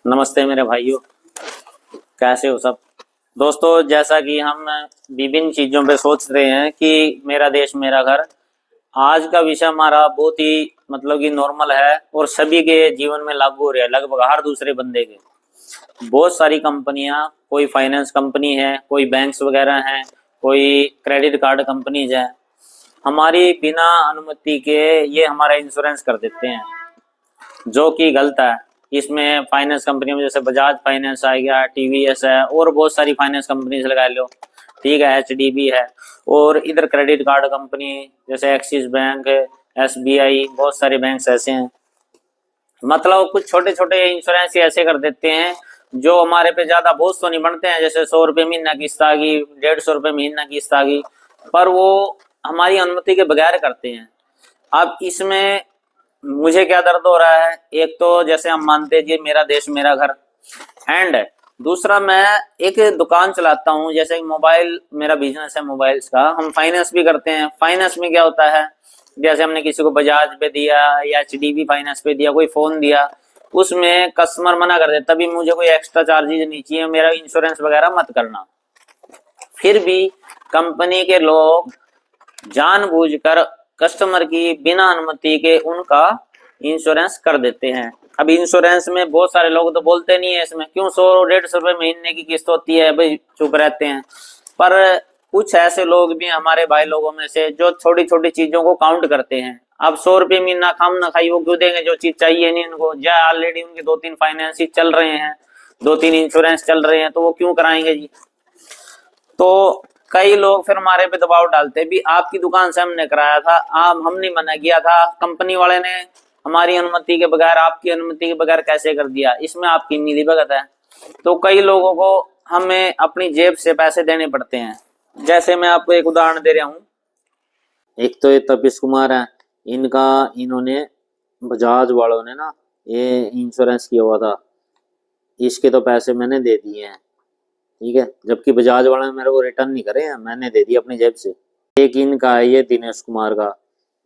नमस्ते मेरे भाइयों, कैसे हो सब। दोस्तों, जैसा कि हम विभिन्न चीजों पे सोच रहे हैं कि मेरा देश मेरा घर, आज का विषय हमारा बहुत ही मतलब कि नॉर्मल है और सभी के जीवन में लागू हो रहा है, लगभग हर दूसरे बंदे के। बहुत सारी कंपनियां, कोई फाइनेंस कंपनी है, कोई बैंक्स वगैरह हैं, कोई क्रेडिट कार्ड कंपनीज है, हमारी बिना अनुमति के ये हमारा इंश्योरेंस कर देते हैं, जो कि गलत है। इसमें फाइनेंस कंपनी में जैसे बजाज फाइनेंस आ गया, टीवीएस है और बहुत सारी फाइनेंस कंपनी लगा लो, ठीक है, एचडीबी है। और इधर क्रेडिट कार्ड कंपनी जैसे एक्सिस बैंक है, एसबीआई, बहुत सारे बैंक ऐसे हैं। मतलब कुछ छोटे छोटे इंश्योरेंस ऐसे कर देते हैं जो हमारे पे ज्यादा बोझ तो नहीं बनते हैं, जैसे 100 रुपये महीना किस्त आ गई, 150 रुपये महीना किस्त आ गई, पर वो हमारी अनुमति के बगैर करते हैं। अब इसमें मुझे क्या दर्द हो रहा है, एक तो जैसे हम मानते हैं जी मेरा देश मेरा घर, एंड दूसरा मैं एक दुकान चलाता हूँ, जैसे मोबाइल मेरा बिजनेस है मोबाइल्स का, हम फाइनेंस भी करते हैं। फाइनेंस में क्या होता है, जैसे हमने किसी को बजाज पे दिया या एचडीबी फाइनेंस पे दिया, कोई फोन दिया, उसमें कस्टमर मना कर देता भी मुझे कोई एक्स्ट्रा चार्जेज नहीं चाहिए, मेरा इंश्योरेंस वगैरह मत करना। फिर भी कंपनी के लोग जानबूझकर कस्टमर की बिना अनुमति के उनका इंश्योरेंस कर देते हैं। अब इंश्योरेंस में बहुत सारे लोग तो बोलते नहीं है इसमें क्यों 100-150 रुपये महीने की किस्त होती है, भाई चुप रहते हैं। पर कुछ ऐसे लोग भी हमारे भाई लोगों में से जो छोटी छोटी चीजों को काउंट करते हैं। अब 100 रुपये महीना खाम ना खाई वो क्यों देंगे जो चीज चाहिए नहीं उनको, या ऑलरेडी उनके 2-3 फाइनेंस चल रहे हैं, 2-3 इंश्योरेंस चल रहे हैं, तो वो क्यों कराएंगे जी। तो कई लोग फिर हमारे पे दबाव डालते हैं भी आपकी दुकान से हमने कराया था, आप हमने मना किया था, कंपनी वाले ने हमारी अनुमति के बगैर, आपकी अनुमति के बगैर कैसे कर दिया, इसमें आपकी मिली भगत है। तो कई लोगों को हमें अपनी जेब से पैसे देने पड़ते हैं। जैसे मैं आपको एक उदाहरण दे रहा हूँ, एक तो ये तपीश कुमार है, इनका इन्होंने बजाज वालों ने ना ये इंश्योरेंस किया हुआ था, इसके तो पैसे मैंने दे दिए हैं, ठीक है, जबकि बजाज वाले ने मेरे को रिटर्न नहीं करे हैं, मैंने दे दिया अपनी जेब से। एक इनका है ये दिनेश कुमार का,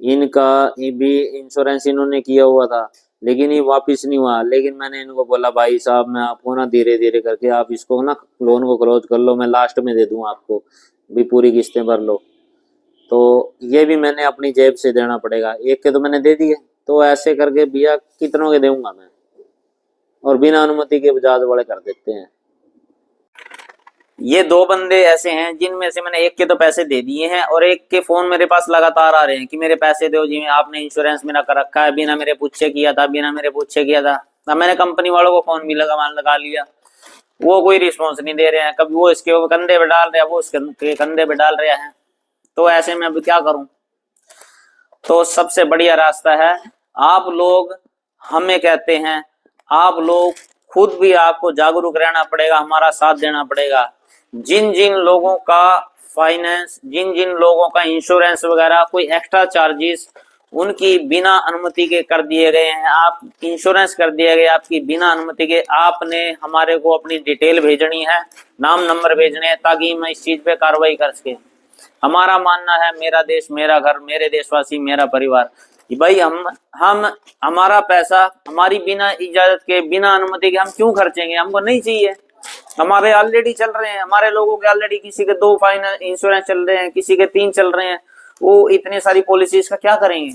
इनका ये भी इंश्योरेंस इन्होंने किया हुआ था, लेकिन ये वापस नहीं हुआ। लेकिन मैंने इनको बोला भाई साहब मैं आपको ना धीरे धीरे करके आप इसको ना लोन को क्लोज कर लो, मैं लास्ट में दे दूंगा आपको, भी पूरी किस्तें भर लो। तो ये भी मैंने अपनी जेब से देना पड़ेगा, एक के तो मैंने दे दिए, तो ऐसे करके भैया कितनों के दूंगा मैं, और बिना अनुमति के बजाज वाले कर देते हैं। ये दो बंदे ऐसे हैं जिनमें से मैंने एक के तो पैसे दे दिए हैं और एक के फोन मेरे पास लगातार आ रहे हैं कि मेरे पैसे दो जी, आपने इंश्योरेंस मेरा कर रखा है, बिना मेरे पूछे किया था, बिना मेरे पूछे किया था। अब मैंने कंपनी वालों को फोन भी लगा लिया, वो कोई रिस्पॉन्स नहीं दे रहे हैं, कभी वो इसके कंधे पे डाल रहे हैं, वो उसके कंधे पे डाल रहे हैं। तो ऐसे में अब क्या करूं। तो सबसे बढ़िया रास्ता है, आप लोग हमें कहते हैं, आप लोग खुद भी आपको जागरूक रहना पड़ेगा, हमारा साथ देना पड़ेगा। जिन जिन लोगों का फाइनेंस, जिन जिन लोगों का इंश्योरेंस वगैरह कोई एक्स्ट्रा चार्जेस उनकी बिना अनुमति के कर दिए गए हैं, आप इंश्योरेंस कर दिया गया आपकी बिना अनुमति के, आपने हमारे को अपनी डिटेल भेजनी है, नाम नंबर भेजने हैं, ताकि हम इस चीज पे कार्रवाई कर सके। हमारा मानना है मेरा देश मेरा घर, मेरे देशवासी मेरा परिवार, कि भाई हम हमारा पैसा हमारी बिना इजाजत के, बिना अनुमति के हम क्यों खर्चेंगे, हमको नहीं चाहिए। हमारे ऑलरेडी चल रहे हैं, हमारे लोगों के ऑलरेडी किसी के 2 फाइनेंस इंश्योरेंस चल रहे हैं, किसी के 3 चल रहे हैं, वो इतनी सारी पॉलिसीज का क्या करेंगे,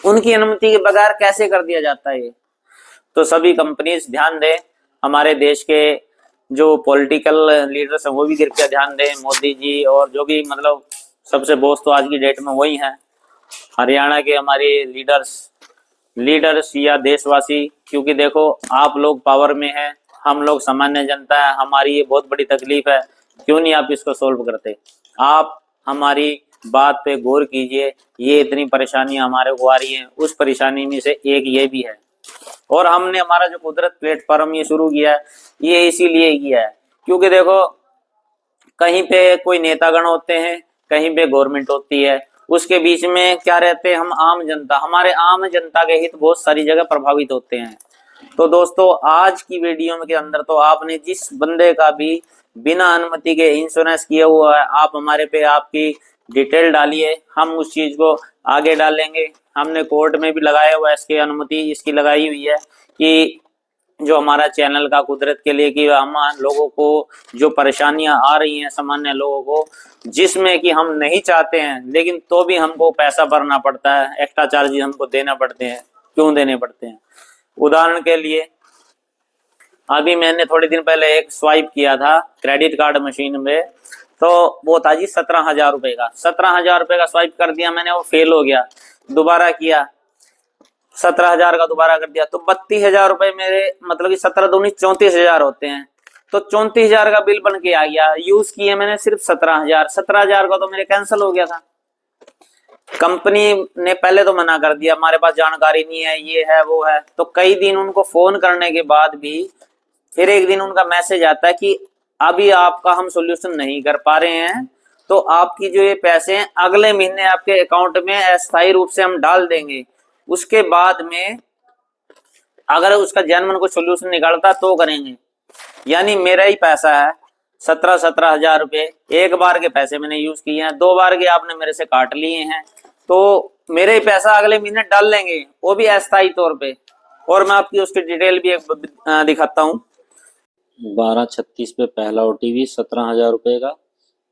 उनकी अनुमति के बगैर कैसे कर दिया जाता है ये। तो सभी कंपनीज ध्यान दें, हमारे देश के जो पॉलिटिकल लीडर्स हैं वो भी कृपया ध्यान दें, मोदी जी और जो भी मतलब सबसे बॉस तो आज की डेट में वही हैं, हरियाणा के हमारे लीडर्स या देशवासी। क्योंकि देखो आप लोग पावर में हैं, हम लोग सामान्य जनता है, हमारी ये बहुत बड़ी तकलीफ है, क्यों नहीं आप इसको सोल्व करते। आप हमारी बात पे गौर कीजिए, ये इतनी परेशानियां हमारे को आ रही हैं, उस परेशानी में से एक ये भी है। और हमने हमारा जो कुदरत प्लेटफॉर्म ये शुरू किया है, ये इसीलिए किया है क्योंकि देखो कहीं पे कोई नेतागण होते हैं, कहीं पे गवर्नमेंट होती है, उसके बीच में क्या रहते हैं, हम आम जनता, हमारे आम जनता के हित बहुत सारी जगह प्रभावित होते हैं। तो दोस्तों आज की वीडियो में के अंदर तो आपने जिस बंदे का भी बिना अनुमति के इंश्योरेंस किया हुआ है, आप हमारे पे आपकी डिटेल डालिए, हम उस चीज को आगे डालेंगे। हमने कोर्ट में भी लगाया हुआ है, इसकी अनुमति इसकी लगाई हुई है कि जो हमारा चैनल का कुदरत के लिए कि हम लोगों को जो परेशानियां आ रही हैं सामान्य लोगों को, जिसमें कि हम नहीं चाहते हैं लेकिन तो भी हमको पैसा भरना पड़ता है, एक्स्ट्रा चार्जेस हमको देना पड़ते हैं। क्यों देने पड़ते हैं? उदाहरण के लिए अभी मैंने थोड़े दिन पहले एक स्वाइप किया था क्रेडिट कार्ड मशीन में, तो वो था जी 17,000 रुपए का। 17,000 रुपए का स्वाइप कर दिया मैंने, वो फेल हो गया। दोबारा किया, 17,000 का दोबारा कर दिया, तो 32,000 रुपए मेरे, मतलब कि 17 दूनी 34,000 होते हैं। तो 34,000 का बिल बन के आ गया। यूज किए मैंने सिर्फ 17,000। 17,000 का तो मेरे कैंसिल हो गया था। कंपनी ने पहले तो मना कर दिया, हमारे पास जानकारी नहीं है, ये है वो है। तो कई दिन उनको फोन करने के बाद भी फिर एक दिन उनका मैसेज आता है कि अभी आपका हम सोल्यूशन नहीं कर पा रहे हैं, तो आपकी जो ये पैसे हैं अगले महीने आपके अकाउंट में अस्थायी रूप से हम डाल देंगे। उसके बाद में अगर उसका जेन्युइन कोई सोल्यूशन निकालता तो करेंगे। यानी मेरा ही पैसा है 17,000 रुपए, एक बार के पैसे मैंने यूज किए हैं, 2 बार के आपने मेरे से काट लिए हैं, तो मेरे ही पैसा अगले महीने डाल लेंगे, वो भी अस्थायी तौर पे। और मैं आपकी उसकी डिटेल भी एक दिखाता हूँ। 12:36 पे पहला ओटीपी 17,000 रुपये का,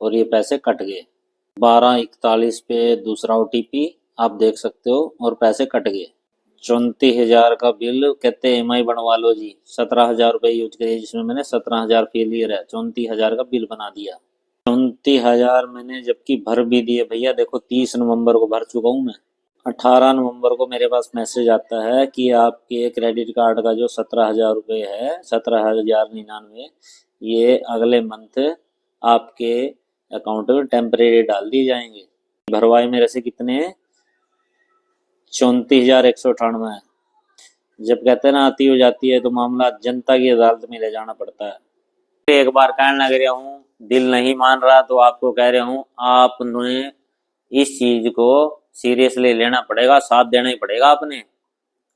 और ये पैसे कट गए। 12:41 पे दूसरा ओटीपी आप देख सकते हो, और पैसे कट गए। 34,000 का बिल, कहते EMI बनवा लो जी। 17,000 रुपये यूज करिए, जिसमें मैंने 17,000 फेलियर है, 34,000 का बिल बना दिया। 34,000 मैंने जबकि भर भी दिए भैया, देखो 30 नवंबर को भर चुका हूँ मैं। 18 नवंबर को मेरे पास मैसेज आता है कि आपके क्रेडिट कार्ड का जो 17,000 रुपये है, 17,099, ये अगले मंथ आपके अकाउंट में टेम्परेरी डाल दिए जाएंगे। भरवाए मेरे से कितने? 34,198। जब कहते हैं ना अति हो जाती है, तो मामला जनता की अदालत में ले जाना पड़ता है। एक बार कहने लग रहा हूँ, दिल नहीं मान रहा, तो आपको कह रहा हूँ आपने इस चीज को सीरियसली लेना पड़ेगा, साथ देना ही पड़ेगा।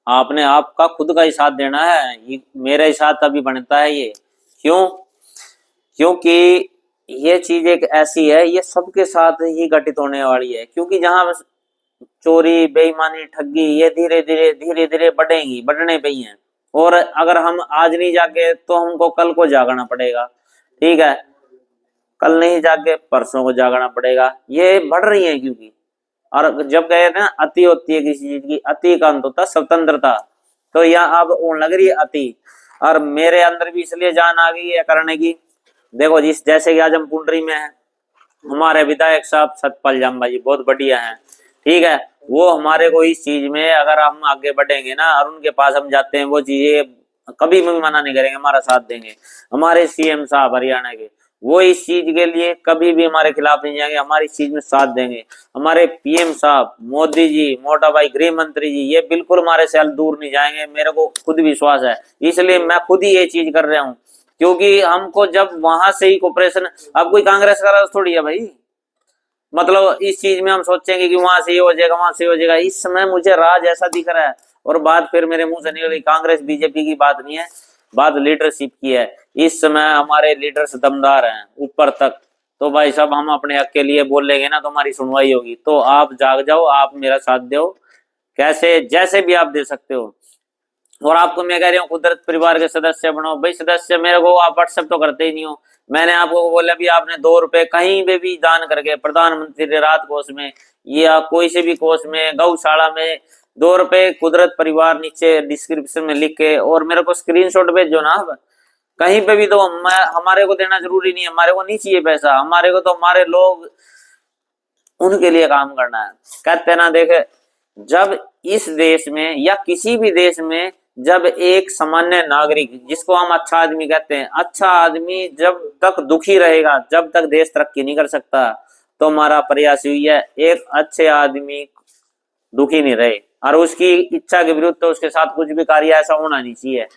आपने आपका खुद का ही साथ देना है। ये मेरा ही साथ अभी बनता है ये। क्यों? क्योंकि ये चीज एक ऐसी है, ये सबके साथ ही घटित होने वाली है। क्योंकि जहां चोरी, बेईमानी, ठगी, ये धीरे धीरे बढ़ेंगी, बढ़ने पे ही है। और अगर हम आज नहीं जागे तो हमको कल को जागना पड़ेगा। ठीक है, कल नहीं जागे परसों को जागना पड़ेगा। ये बढ़ रही है क्योंकि, और जब कहे ना अति होती है किसी चीज की, अति का अंत होता है स्वतंत्रता। तो यहाँ अब होने लग रही है अति, और मेरे अंदर भी इसलिए जान आ गई है करने की। देखो जिस जैसे कि आज हम पुंडरी में है, हमारे विधायक साहब सतपाल जम्बा जी बहुत बढ़िया हैं। ठीक है, वो हमारे को इस चीज में अगर हम आगे बढ़ेंगे ना और उनके पास हम जाते हैं, वो चीजें कभी भी मना नहीं करेंगे, हमारा साथ देंगे। हमारे सीएम साहब हरियाणा के, वो इस चीज के लिए कभी भी हमारे खिलाफ नहीं जाएंगे, हमारी इस चीज में साथ देंगे। हमारे पीएम साहब मोदी जी, मोटा भाई गृह मंत्री जी, ये बिल्कुल हमारे से दूर नहीं जाएंगे, मेरे को खुद विश्वास है। इसलिए मैं खुद ही ये चीज कर रहा हूँ, क्योंकि हमको जब वहां से ही कोऑपरेशन, अब कोई कांग्रेस का राज थोड़ी है भाई। मतलब इस चीज में हम सोचेंगे कि वहां से ये हो जाएगा, वहां से ये हो जाएगा। इस समय मुझे राज ऐसा दिख रहा है, और बात फिर मेरे मुंह से निकली, कांग्रेस बीजेपी की बात नहीं है, बात लीडरशिप की है। इस समय हमारे लीडर्स दमदार हैं ऊपर तक। तो भाई साहब हम अपने हक के लिए बोलेंगे ना तो हमारी सुनवाई होगी। तो आप जाग जाओ, आप मेरा साथ दो, कैसे जैसे भी आप दे सकते हो। और आपको मैं कह रही हूँ कुदरत परिवार के सदस्य बनो भाई। सदस्य मेरे को आप व्हाट्सएप तो करते ही नहीं हो। मैंने आपको बोला भी, आपने 2 रुपए कहीं पे भी दान करके प्रधानमंत्री राहत कोष में या कोई से भी कोष में, गौशाला में 2 रुपए कुदरत परिवार नीचे डिस्क्रिप्शन में लिख के और मेरे को स्क्रीनशॉट भेजो ना। आप कहीं पे भी, तो हमारे को देना जरूरी नहीं है, हमारे को नहीं चाहिए पैसा, हमारे को तो हमारे लोग उनके लिए काम करना है। कहते ना, देखे जब इस देश में या किसी भी देश में जब एक सामान्य नागरिक, जिसको हम अच्छा आदमी कहते हैं, अच्छा आदमी जब तक दुखी रहेगा, जब तक देश तरक्की नहीं कर सकता। तो हमारा प्रयास हुई है एक अच्छे आदमी दुखी नहीं रहे, और उसकी इच्छा के विरुद्ध तो उसके साथ कुछ भी कार्य ऐसा होना नहीं चाहिए।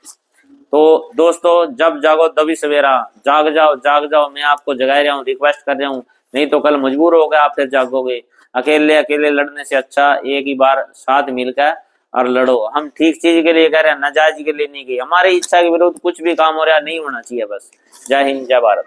तो दोस्तों, जब जागो तभी सवेरा, जाग जाओ जाग जाओ, मैं आपको जगा रहा हूँ, रिक्वेस्ट कर रहा हूँ। नहीं तो कल मजबूर हो गए आप, फिर जागोगे। अकेले अकेले लड़ने से अच्छा एक ही बार साथ मिलकर और लड़ो। हम ठीक चीज के लिए कह रहे हैं, नाजायज के लिए नहीं की। हमारी इच्छा के विरुद्ध कुछ भी काम हो रहा नहीं होना चाहिए। बस जय हिंद, जय भारत।